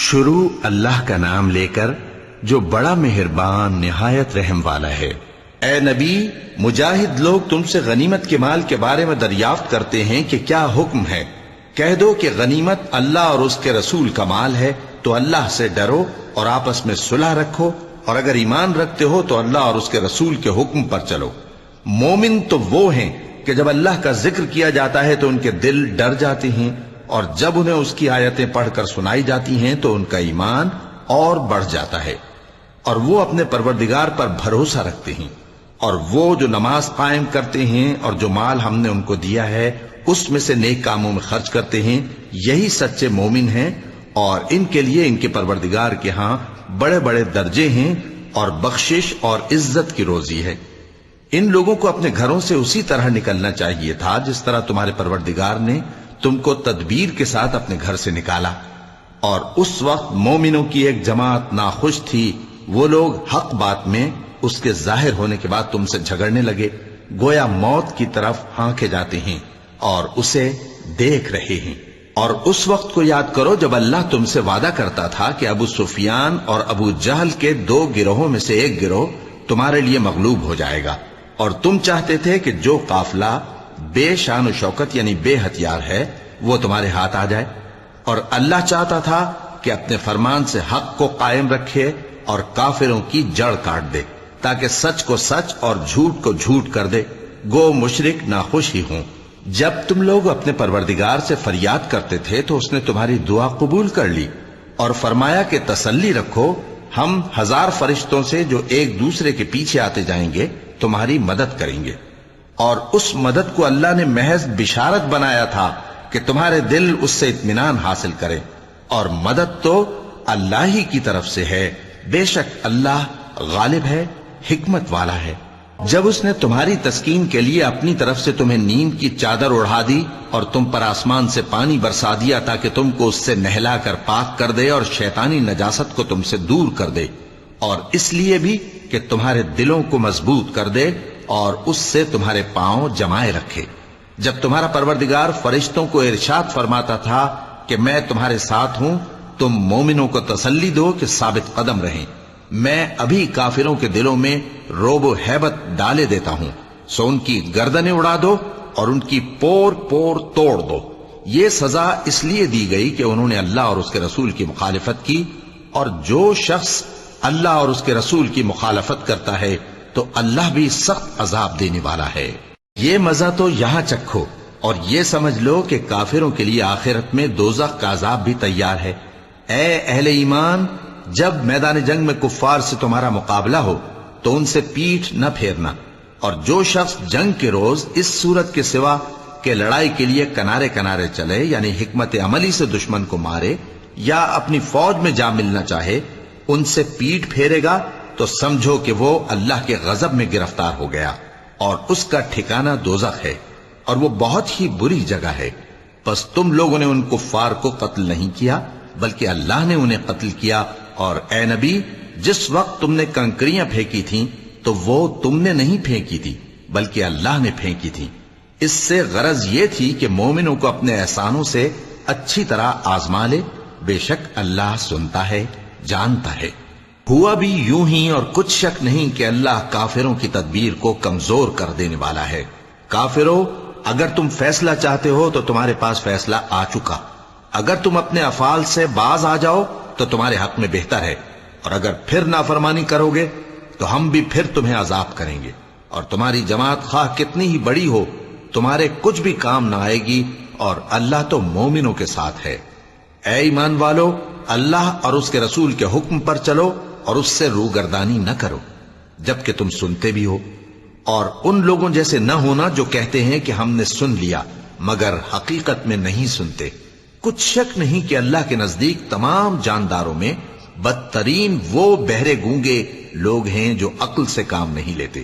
شروع اللہ کا نام لے کر جو بڑا مہربان نہایت رحم والا ہے۔ اے نبی، مجاہد لوگ تم سے غنیمت کے مال کے بارے میں دریافت کرتے ہیں کہ کیا حکم ہے۔ کہہ دو کہ غنیمت اللہ اور اس کے رسول کا مال ہے، تو اللہ سے ڈرو اور آپس میں صلح رکھو، اور اگر ایمان رکھتے ہو تو اللہ اور اس کے رسول کے حکم پر چلو۔ مومن تو وہ ہیں کہ جب اللہ کا ذکر کیا جاتا ہے تو ان کے دل ڈر جاتے ہیں، اور جب انہیں اس کی آیتیں پڑھ کر سنائی جاتی ہیں تو ان کا ایمان اور بڑھ جاتا ہے، اور وہ اپنے پروردگار پر بھروسہ رکھتے ہیں، اور وہ جو نماز قائم کرتے ہیں اور جو مال ہم نے ان کو دیا ہے اس میں سے نیک کاموں میں خرچ کرتے ہیں، یہی سچے مومن ہیں، اور ان کے لیے ان کے پروردگار کے ہاں بڑے بڑے درجے ہیں اور بخشش اور عزت کی روزی ہے۔ ان لوگوں کو اپنے گھروں سے اسی طرح نکلنا چاہیے تھا جس طرح تمہارے پروردگار نے تم کو تدبیر کے ساتھ اپنے گھر سے نکالا، اور اس وقت مومنوں کی ایک جماعت ناخوش تھی، وہ لوگ حق بات میں اس کے ظاہر ہونے کے بعد تم سے جھگڑنے لگے، گویا موت کی طرف ہانکے جاتے ہیں اور اسے دیکھ رہے ہیں۔ اور اس وقت کو یاد کرو جب اللہ تم سے وعدہ کرتا تھا کہ ابو سفیان اور ابو جہل کے 2 گروہوں میں سے ایک گروہ تمہارے لیے مغلوب ہو جائے گا، اور تم چاہتے تھے کہ جو قافلہ بے شان و شوکت یعنی بے ہتھیار ہے وہ تمہارے ہاتھ آ جائے، اور اللہ چاہتا تھا کہ اپنے فرمان سے حق کو قائم رکھے اور کافروں کی جڑ کاٹ دے، تاکہ سچ کو سچ اور جھوٹ کو جھوٹ کر دے، گو مشرک ناخوش ہی ہوں۔ جب تم لوگ اپنے پروردگار سے فریاد کرتے تھے تو اس نے تمہاری دعا قبول کر لی اور فرمایا کہ تسلی رکھو، ہم 1000 فرشتوں سے جو ایک دوسرے کے پیچھے آتے جائیں گے تمہاری مدد کریں گے، اور اس مدد کو اللہ نے محض بشارت بنایا تھا کہ تمہارے دل اس سے اطمینان حاصل کریں، اور مدد تو اللہ ہی کی طرف سے ہے، بے شک اللہ غالب ہے، حکمت والا ہے۔ جب اس نے تمہاری تسکین کے لیے اپنی طرف سے تمہیں نیند کی چادر اڑھا دی اور تم پر آسمان سے پانی برسا دیا تاکہ تم کو اس سے نہلا کر پاک کر دے اور شیطانی نجاست کو تم سے دور کر دے، اور اس لیے بھی کہ تمہارے دلوں کو مضبوط کر دے اور اس سے تمہارے پاؤں جمائے رکھے، جب تمہارا پروردگار فرشتوں کو ارشاد فرماتا تھا کہ میں تمہارے ساتھ ہوں، تم مومنوں کو تسلی دو کہ ثابت قدم رہیں، میں ابھی کافروں کے دلوں میں روب و ہیبت ڈالے دیتا ہوں، سو ان کی گردنیں اڑا دو اور ان کی پور پور توڑ دو۔ یہ سزا اس لیے دی گئی کہ انہوں نے اللہ اور اس کے رسول کی مخالفت کی، اور جو شخص اللہ اور اس کے رسول کی مخالفت کرتا ہے تو اللہ بھی سخت عذاب دینے والا ہے۔ یہ مزہ تو یہاں چکھو، اور یہ سمجھ لو کہ کافروں کے لیے آخرت میں دوزخ کا عذاب بھی تیار ہے۔ اے اہل ایمان، جب میدان جنگ میں کفار سے تمہارا مقابلہ ہو تو ان سے پیٹھ نہ پھیرنا، اور جو شخص جنگ کے روز اس صورت کے سوا کہ لڑائی کے لیے کنارے کنارے چلے یعنی حکمت عملی سے دشمن کو مارے یا اپنی فوج میں جا ملنا چاہے، ان سے پیٹھ پھیرے گا تو سمجھو کہ وہ اللہ کے غضب میں گرفتار ہو گیا، اور اس کا ٹھکانہ دوزخ ہے، اور وہ بہت ہی بری جگہ ہے۔ پس تم لوگوں نے ان کفار کو قتل نہیں کیا بلکہ اللہ نے انہیں قتل کیا، اور اے نبی، جس وقت تم نے کنکریاں پھینکی تھیں تو وہ تم نے نہیں پھینکی تھی بلکہ اللہ نے پھینکی تھی۔ اس سے غرض یہ تھی کہ مومنوں کو اپنے احسانوں سے اچھی طرح آزما لے، بے شک اللہ سنتا ہے، جانتا ہے۔ ہوا بھی یوں ہی، اور کچھ شک نہیں کہ اللہ کافروں کی تدبیر کو کمزور کر دینے والا ہے۔ کافروں، اگر تم فیصلہ چاہتے ہو تو تمہارے پاس فیصلہ آ چکا، اگر تم اپنے افعال سے باز آ جاؤ تو تمہارے حق میں بہتر ہے، اور اگر پھر نافرمانی کرو گے تو ہم بھی پھر تمہیں عذاب کریں گے، اور تمہاری جماعت خواہ کتنی ہی بڑی ہو تمہارے کچھ بھی کام نہ آئے گی، اور اللہ تو مومنوں کے ساتھ ہے۔ اے ایمان والو، اللہ اور اس کے رسول کے حکم پر چلو اور اس سے روگردانی نہ کرو جبکہ تم سنتے بھی ہو، اور ان لوگوں جیسے نہ ہونا جو کہتے ہیں کہ ہم نے سن لیا مگر حقیقت میں نہیں سنتے۔ کچھ شک نہیں کہ اللہ کے نزدیک تمام جانداروں میں بدترین وہ بہرے گونگے لوگ ہیں جو عقل سے کام نہیں لیتے،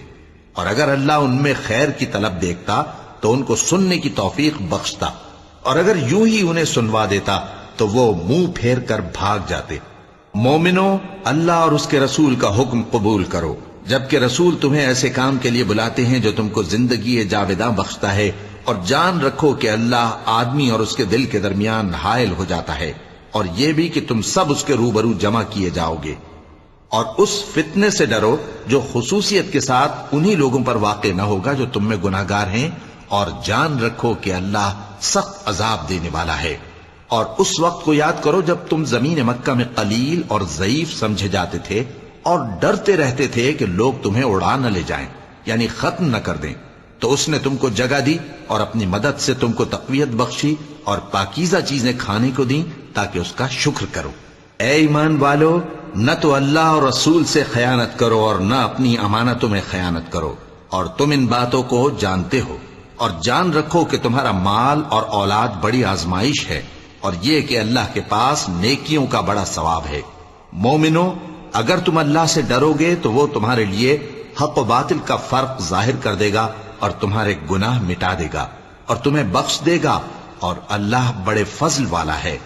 اور اگر اللہ ان میں خیر کی طلب دیکھتا تو ان کو سننے کی توفیق بخشتا، اور اگر یوں ہی انہیں سنوا دیتا تو وہ منہ پھیر کر بھاگ جاتے۔ مومنوں، اللہ اور اس کے رسول کا حکم قبول کرو، جبکہ رسول تمہیں ایسے کام کے لیے بلاتے ہیں جو تم کو زندگی جاوداں بخشتا ہے، اور جان رکھو کہ اللہ آدمی اور اس کے دل کے درمیان حائل ہو جاتا ہے، اور یہ بھی کہ تم سب اس کے روبرو جمع کیے جاؤ گے. اور اس فتنے سے ڈرو جو خصوصیت کے ساتھ انہی لوگوں پر واقع نہ ہوگا جو تم میں گناہگار ہیں، اور جان رکھو کہ اللہ سخت عذاب دینے والا ہے. اور اس وقت کو یاد کرو جب تم زمین مکہ میں قلیل اور ضعیف سمجھے جاتے تھے اور ڈرتے رہتے تھے کہ لوگ تمہیں اڑا نہ لے جائیں، یعنی ختم نہ کر دیں. تو اس نے تم کو جگہ دی اور اپنی مدد سے تم کو تقویت بخشی اور پاکیزہ چیزیں کھانے کو دیں تاکہ اس کا شکر کرو. اے ایمان والو، نہ تو اللہ اور رسول سے خیانت کرو اور نہ اپنی امانتوں میں خیانت کرو، اور تم ان باتوں کو جانتے ہو. اور جان رکھو کہ تمہارا مال اور اولاد بڑی آزمائش ہے، اور یہ کہ اللہ کے پاس نیکیوں کا بڑا ثواب ہے. مومنو، اگر تم اللہ سے ڈرو گے تو وہ تمہارے لیے حق و باطل کا فرق ظاہر کر دے گا اور تمہارے گناہ مٹا دے گا اور تمہیں بخش دے گا، اور اللہ بڑے فضل والا ہے.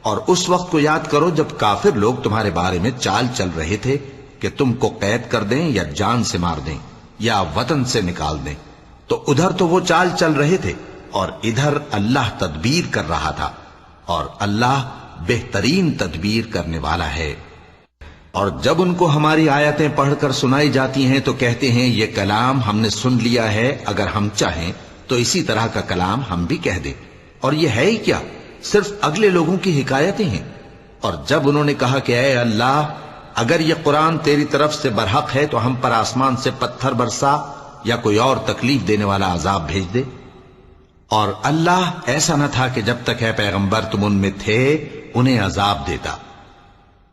اور اس وقت کو یاد کرو جب کافر لوگ تمہارے بارے میں چال چل رہے تھے کہ تم کو قید کر دیں یا جان سے مار دیں یا وطن سے نکال دیں. تو ادھر تو وہ چال چل رہے تھے اور ادھر اللہ تدبیر کر رہا تھا، اور اللہ بہترین تدبیر کرنے والا ہے. اور جب ان کو ہماری آیتیں پڑھ کر سنائی جاتی ہیں تو کہتے ہیں یہ کلام ہم نے سن لیا ہے، اگر ہم چاہیں تو اسی طرح کا کلام ہم بھی کہہ دیں. اور یہ ہے ہی کیا، صرف اگلے لوگوں کی حکایتیں ہیں. اور جب انہوں نے کہا کہ اے اللہ، اگر یہ قرآن تیری طرف سے برحق ہے تو ہم پر آسمان سے پتھر برسا یا کوئی اور تکلیف دینے والا عذاب بھیج دے. اور اللہ ایسا نہ تھا کہ جب تک اے پیغمبر تم ان میں تھے انہیں عذاب دیتا،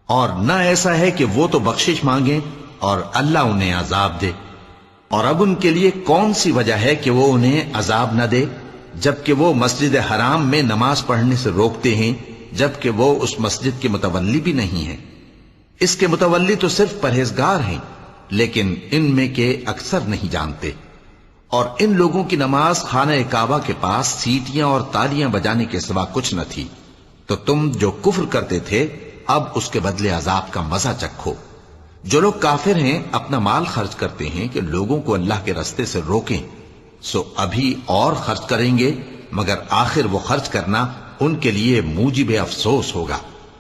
اور نہ ایسا ہے کہ وہ تو بخشش مانگیں اور اللہ انہیں عذاب دے. اور اب ان کے لیے کون سی وجہ ہے کہ وہ انہیں عذاب نہ دے، جبکہ وہ مسجد حرام میں نماز پڑھنے سے روکتے ہیں، جبکہ وہ اس مسجد کے متولی بھی نہیں ہیں. اس کے متولی تو صرف پرہیزگار ہیں، لیکن ان میں کے اکثر نہیں جانتے. اور ان لوگوں کی نماز خانہ کعبہ کے پاس سیٹیاں اور تالیاں بجانے کے سوا کچھ نہ تھی. تو تم جو کفر کرتے تھے اب اس کے بدلے عذاب کا مزہ چکھو. جو لوگ کافر ہیں اپنا مال خرچ کرتے ہیں کہ لوگوں کو اللہ کے رستے سے روکیں، سو ابھی اور خرچ کریں گے، مگر آخر وہ خرچ کرنا ان کے لیے موجب افسوس ہوگا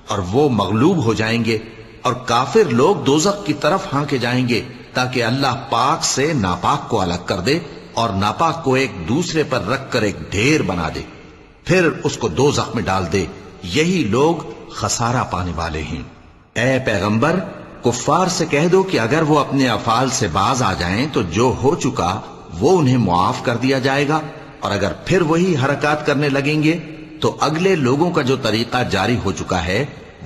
اور وہ مغلوب ہو جائیں گے. اور کافر لوگ دوزخ کی طرف ہانکے جائیں گے تاکہ اللہ پاک سے ناپاک کو الگ کر دے اور ناپاک کو ایک دوسرے پر رکھ کر ایک ڈھیر بنا دے، پھر اس کو دوزخ میں ڈال دے. یہی لوگ خسارہ پانے والے ہیں. اے پیغمبر، کفار سے کہہ دو کہ اگر وہ اپنے افعال سے باز آ جائیں تو جو ہو چکا وہ انہیں معاف کر دیا جائے گا، اور اگر پھر وہی حرکات کرنے لگیں گے تو اگلے لوگوں کا جو طریقہ جاری ہو چکا ہے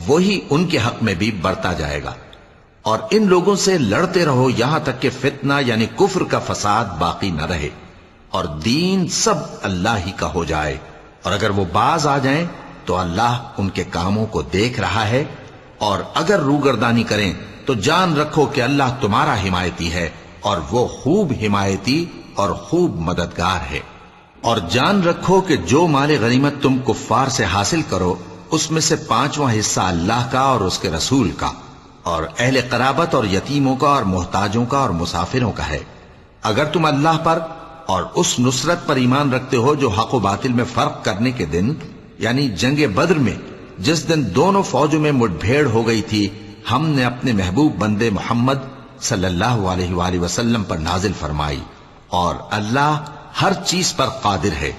وہی ان کے حق میں بھی برتا جائے گا. اور ان لوگوں سے لڑتے رہو یہاں تک کہ فتنہ یعنی کفر کا فساد باقی نہ رہے اور دین سب اللہ ہی کا ہو جائے. اور اگر وہ باز آ جائیں تو اللہ ان کے کاموں کو دیکھ رہا ہے، اور اگر روگردانی کریں تو جان رکھو کہ اللہ تمہارا حمایتی ہے اور وہ خوب حمایتی اور خوب مددگار ہے. اور جان رکھو کہ جو مال غنیمت تم کفار سے حاصل کرو اس میں سے 5واں حصہ اللہ کا اور اس کے رسول کا اور اہل قرابت اور یتیموں کا اور محتاجوں کا اور مسافروں کا ہے. اگر تم اللہ پر اور اس نصرت پر ایمان رکھتے ہو جو حق و باطل میں فرق کرنے کے دن یعنی جنگ بدر میں جس دن دونوں فوجوں میں مٹ بھیڑ ہو گئی تھی، ہم نے اپنے محبوب بندے محمد صلی اللہ علیہ وآلہ وسلم پر نازل فرمائی، اور اللہ ہر چیز پر قادر ہے.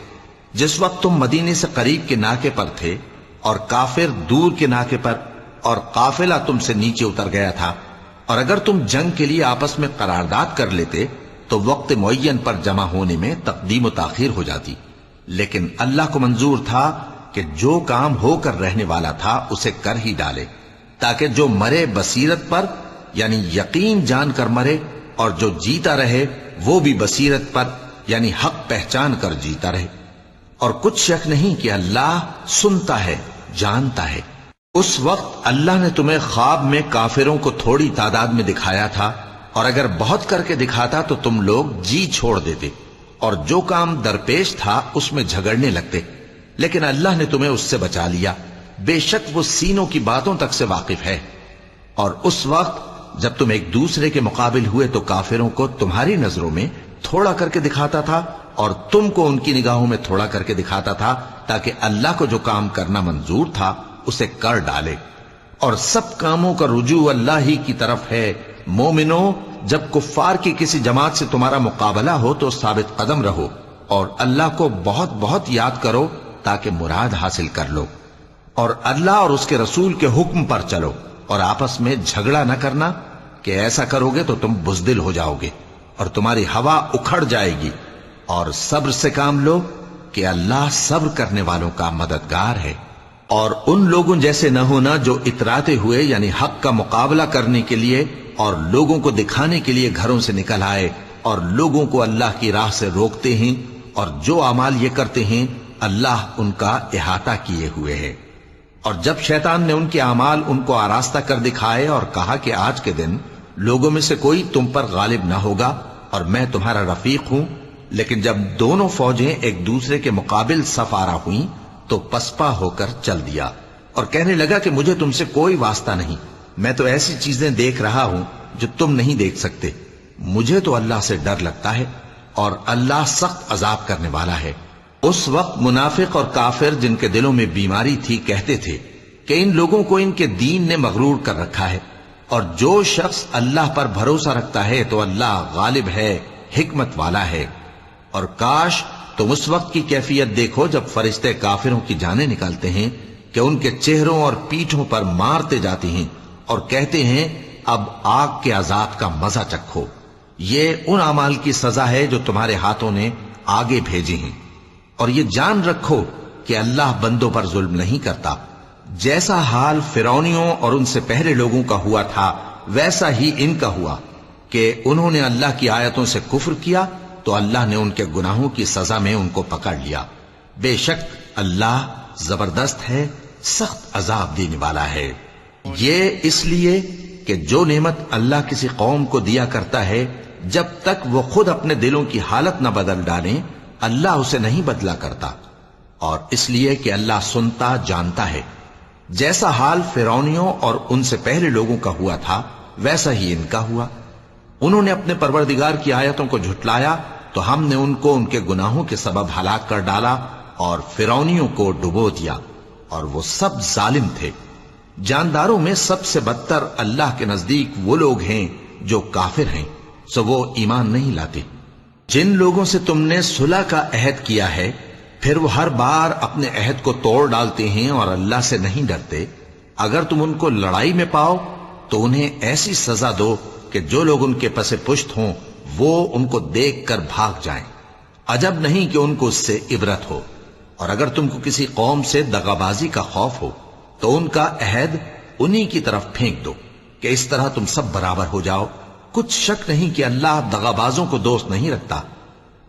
جس وقت تم مدینے سے قریب کے ناکے پر تھے اور کافر دور کے ناکے پر، اور قافلہ تم سے نیچے اتر گیا تھا، اور اگر تم جنگ کے لیے آپس میں قرارداد کر لیتے تو وقت معین پر جمع ہونے میں تقدیم و تاخیر ہو جاتی، لیکن اللہ کو منظور تھا کہ جو کام ہو کر رہنے والا تھا اسے کر ہی ڈالے، تاکہ جو مرے بصیرت پر یعنی یقین جان کر مرے، اور جو جیتا رہے وہ بھی بصیرت پر یعنی حق پہچان کر جیتا رہے. اور کچھ شک نہیں کہ اللہ سنتا ہے، جانتا ہے. اس وقت اللہ نے تمہیں خواب میں کافروں کو تھوڑی تعداد میں دکھایا تھا، اور اگر بہت کر کے دکھاتا تو تم لوگ جی چھوڑ دیتے اور جو کام درپیش تھا اس میں جھگڑنے لگتے، لیکن اللہ نے تمہیں اس سے بچا لیا. بے شک وہ سینوں کی باتوں تک سے واقف ہے. اور اس وقت جب تم ایک دوسرے کے مقابل ہوئے تو کافروں کو تمہاری نظروں میں تھوڑا کر کے دکھاتا تھا اور تم کو ان کی نگاہوں میں تھوڑا کر کے دکھاتا تھا، تاکہ اللہ کو جو کام کرنا منظور تھا اسے کر ڈالے، اور سب کاموں کا رجوع اللہ ہی کی طرف ہے۔ مومنو، جب کفار کی کسی جماعت سے تمہارا مقابلہ ہو تو ثابت قدم رہو اور اللہ کو بہت بہت یاد کرو تاکہ مراد حاصل کر لو، اور اللہ اور اس کے رسول کے حکم پر چلو، اور آپس میں جھگڑا نہ کرنا کہ ایسا کرو گے تو تم بزدل ہو جاؤ گے اور تمہاری ہوا اکھڑ جائے گی، اور صبر سے کام لو کہ اللہ صبر کرنے والوں کا مددگار ہے۔ اور ان لوگوں جیسے نہ ہونا جو اتراتے ہوئے یعنی حق کا مقابلہ کرنے کے لیے اور لوگوں کو دکھانے کے لیے گھروں سے نکل آئے اور لوگوں کو اللہ کی راہ سے روکتے ہیں، اور جو اعمال یہ کرتے ہیں اللہ ان کا احاطہ کیے ہوئے ہے۔ اور جب شیطان نے ان کے اعمال ان کو آراستہ کر دکھائے اور کہا کہ آج کے دن لوگوں میں سے کوئی تم پر غالب نہ ہوگا اور میں تمہارا رفیق ہوں، لیکن جب دونوں فوجیں ایک دوسرے کے مقابل صف آرا ہوئیں تو پسپا ہو کر چل دیا اور کہنے لگا کہ مجھے تم سے کوئی واسطہ نہیں، میں تو ایسی چیزیں دیکھ رہا ہوں جو تم نہیں دیکھ سکتے، مجھے تو اللہ سے ڈر لگتا ہے اور اللہ سخت عذاب کرنے والا ہے۔ اس وقت منافق اور کافر جن کے دلوں میں بیماری تھی کہتے تھے کہ ان لوگوں کو ان کے دین نے مغرور کر رکھا ہے، اور جو شخص اللہ پر بھروسہ رکھتا ہے تو اللہ غالب ہے، حکمت والا ہے۔ اور کاش تم اس وقت کی کیفیت دیکھو جب فرشتے کافروں کی جانیں نکالتے ہیں کہ ان کے چہروں اور پیٹھوں پر مارتے جاتے ہیں اور کہتے ہیں اب آگ کے عذاب کا مزہ چکھو، یہ ان اعمال کی سزا ہے جو تمہارے ہاتھوں نے آگے بھیجی ہیں۔ اور یہ جان رکھو کہ اللہ بندوں پر ظلم نہیں کرتا، جیسا حال فرعونیوں اور ان سے پہلے لوگوں کا ہوا تھا ویسا ہی ان کا ہوا کہ انہوں نے اللہ کی آیتوں سے کفر کیا تو اللہ نے ان کے گناہوں کی سزا میں ان کو پکڑ لیا۔ بے شک اللہ زبردست ہے، سخت عذاب دینے والا ہے۔ یہ اس لیے کہ جو نعمت اللہ کسی قوم کو دیا کرتا ہے جب تک وہ خود اپنے دلوں کی حالت نہ بدل ڈالیں اللہ اسے نہیں بدلا کرتا، اور اس لیے کہ اللہ سنتا جانتا ہے۔ جیسا حال فرعونیوں اور ان سے پہلے لوگوں کا ہوا تھا ویسا ہی ان کا ہوا۔ انہوں نے اپنے پروردگار کی آیتوں کو جھٹلایا تو ہم نے ان کو ان کے گناہوں کے سبب ہلاک کر ڈالا اور فرعونیوں کو ڈبو دیا، اور وہ سب ظالم تھے۔ جانداروں میں سب سے بدتر اللہ کے نزدیک وہ لوگ ہیں جو کافر ہیں، سو وہ ایمان نہیں لاتے۔ جن لوگوں سے تم نے صلح کا عہد کیا ہے پھر وہ ہر بار اپنے عہد کو توڑ ڈالتے ہیں اور اللہ سے نہیں ڈرتے، اگر تم ان کو لڑائی میں پاؤ تو انہیں ایسی سزا دو کہ جو لوگ ان کے پس پشت ہوں وہ ان کو دیکھ کر بھاگ جائیں، عجب نہیں کہ ان کو اس سے عبرت ہو۔ اور اگر تم کو کسی قوم سے دغابازی کا خوف ہو تو ان کا عہد انہی کی طرف پھینک دو کہ اس طرح تم سب برابر ہو جاؤ۔ کچھ شک نہیں کہ اللہ دغابازوں کو دوست نہیں رکھتا،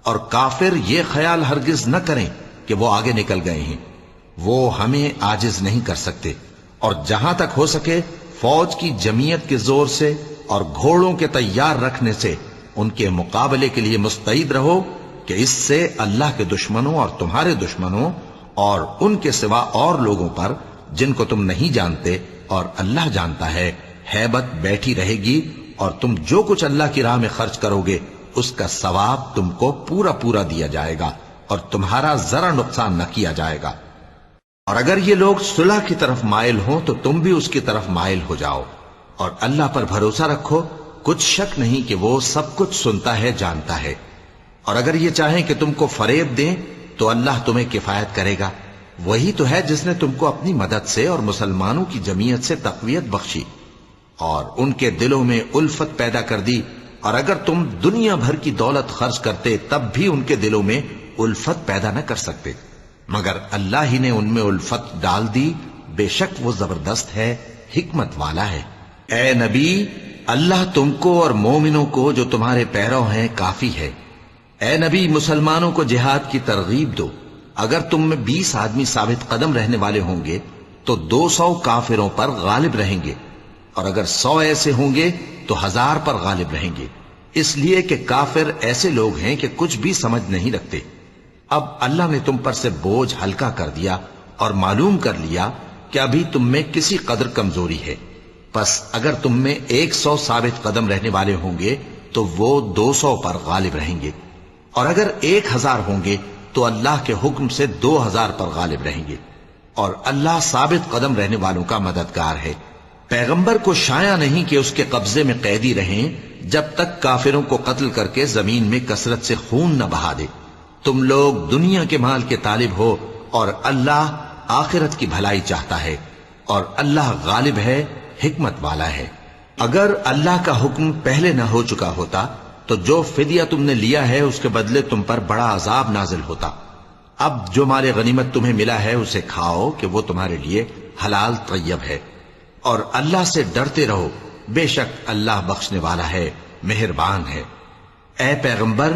اور کافر یہ خیال ہرگز نہ کریں کہ وہ آگے نکل گئے ہیں، وہ ہمیں عاجز نہیں کر سکتے۔ اور جہاں تک ہو سکے فوج کی جمعیت کے زور سے اور گھوڑوں کے تیار رکھنے سے ان کے مقابلے کے لیے مستعد رہو کہ اس سے اللہ کے دشمنوں اور تمہارے دشمنوں اور ان کے سوا اور لوگوں پر جن کو تم نہیں جانتے اور اللہ جانتا ہے ہیبت بیٹھی رہے گی، اور تم جو کچھ اللہ کی راہ میں خرچ کرو گے اس کا ثواب تم کو پورا پورا دیا جائے گا اور تمہارا ذرا نقصان نہ کیا جائے گا۔ اور اگر یہ لوگ صلح کی طرف مائل ہوں تو تم بھی اس کی طرف مائل ہو جاؤ، اور اللہ پر بھروسہ رکھو، کچھ شک نہیں کہ وہ سب کچھ سنتا ہے جانتا ہے۔ اور اگر یہ چاہیں کہ تم کو فریب دیں تو اللہ تمہیں کفایت کرے گا، وہی تو ہے جس نے تم کو اپنی مدد سے اور مسلمانوں کی جمعیت سے تقویت بخشی اور ان کے دلوں میں الفت پیدا کر دی، اور اگر تم دنیا بھر کی دولت خرچ کرتے تب بھی ان کے دلوں میں الفت پیدا نہ کر سکتے، مگر اللہ ہی نے ان میں الفت ڈال دی، بے شک وہ زبردست ہے، حکمت والا ہے۔ اے نبی، اللہ تم کو اور مومنوں کو جو تمہارے پیرو ہیں کافی ہے۔ اے نبی، مسلمانوں کو جہاد کی ترغیب دو، اگر تم میں 20 آدمی ثابت قدم رہنے والے ہوں گے تو 200 کافروں پر غالب رہیں گے، اور اگر 100 ایسے ہوں گے تو 1000 پر غالب رہیں گے، اس لیے کہ کافر ایسے لوگ ہیں کہ کچھ بھی سمجھ نہیں رکھتے۔ اب اللہ نے تم پر سے بوجھ ہلکا کر دیا اور معلوم کر لیا کہ ابھی تم میں کسی قدر کمزوری ہے، پس اگر تم میں 100 ثابت قدم رہنے والے ہوں گے تو وہ 200 پر غالب رہیں گے، اور اگر 1000 ہوں گے تو اللہ کے حکم سے 2000 پر غالب رہیں گے۔ اور اللہ ثابت قدم رہنے والوں کا مددگار ہے۔ پیغمبر کو شایع نہیں کہ اس کے قبضے میں قیدی رہیں جب تک کافروں کو قتل کر کے زمین میں کثرت سے خون نہ بہا دے۔ تم لوگ دنیا کے مال کے طالب ہو اور اللہ آخرت کی بھلائی چاہتا ہے، اور اللہ غالب ہے، حکمت والا ہے۔ اگر اللہ کا حکم پہلے نہ ہو چکا ہوتا تو جو فدیہ تم نے لیا ہے اس کے بدلے تم پر بڑا عذاب نازل ہوتا۔ اب جو مال غنیمت تمہیں ملا ہے اسے کھاؤ کہ وہ تمہارے لیے حلال طیب ہے، اور اللہ سے ڈرتے رہو، بے شک اللہ بخشنے والا ہے، مہربان ہے۔ اے پیغمبر،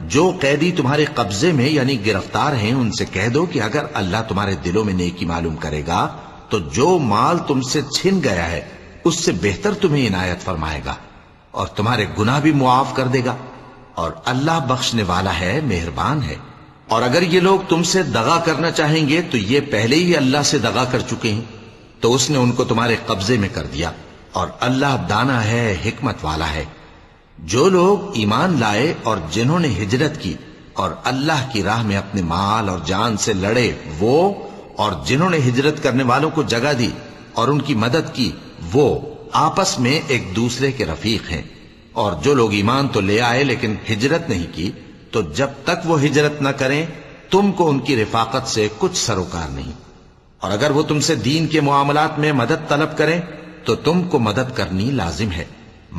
جو قیدی تمہارے قبضے میں یعنی گرفتار ہیں ان سے کہہ دو کہ اگر اللہ تمہارے دلوں میں نیکی معلوم کرے گا تو جو مال تم سے چھن گیا ہے اس سے بہتر تمہیں عنایت فرمائے گا، اور تمہارے گناہ بھی معاف کر دے گا، اور اللہ بخشنے والا ہے، مہربان ہے۔ اور اگر یہ لوگ تم سے دغا کرنا چاہیں گے تو یہ پہلے ہی اللہ سے دغا کر چکے ہیں، تو اس نے ان کو تمہارے قبضے میں کر دیا، اور اللہ دانا ہے، حکمت والا ہے۔ جو لوگ ایمان لائے اور جنہوں نے ہجرت کی اور اللہ کی راہ میں اپنے مال اور جان سے لڑے، وہ اور جنہوں نے ہجرت کرنے والوں کو جگہ دی اور ان کی مدد کی، وہ آپس میں ایک دوسرے کے رفیق ہیں۔ اور جو لوگ ایمان تو لے آئے لیکن ہجرت نہیں کی، تو جب تک وہ ہجرت نہ کریں تم کو ان کی رفاقت سے کچھ سروکار نہیں۔ اور اگر وہ تم سے دین کے معاملات میں مدد طلب کریں تو تم کو مدد کرنی لازم ہے،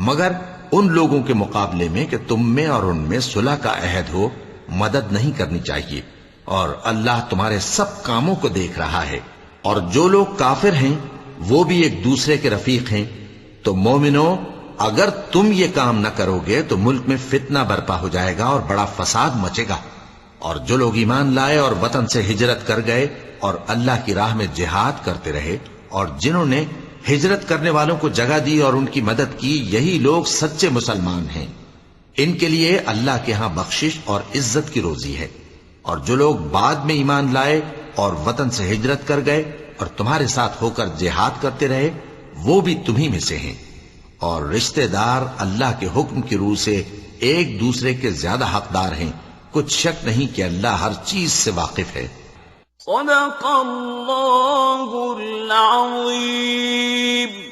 مگر ان لوگوں کے مقابلے میں کہ تم میں اور ان میں صلح کا عہد ہو مدد نہیں کرنی چاہیے، اور اللہ تمہارے سب کاموں کو دیکھ رہا ہے۔ اور جو لوگ کافر ہیں وہ بھی ایک دوسرے کے رفیق ہیں۔ تو مومنو، اگر تم یہ کام نہ کرو گے تو ملک میں فتنہ برپا ہو جائے گا اور بڑا فساد مچے گا۔ اور جو لوگ ایمان لائے اور وطن سے ہجرت کر گئے اور اللہ کی راہ میں جہاد کرتے رہے، اور جنہوں نے ہجرت کرنے والوں کو جگہ دی اور ان کی مدد کی، یہی لوگ سچے مسلمان ہیں۔ ان کے لیے اللہ کے ہاں بخشش اور عزت کی روزی ہے۔ اور جو لوگ بعد میں ایمان لائے اور وطن سے ہجرت کر گئے اور تمہارے ساتھ ہو کر جہاد کرتے رہے، وہ بھی تمہیں میں سے ہیں۔ اور رشتہ دار اللہ کے حکم کی روح سے ایک دوسرے کے زیادہ حقدار ہیں، کچھ شک نہیں کہ اللہ ہر چیز سے واقف ہے۔ صدق اللہ العظیم۔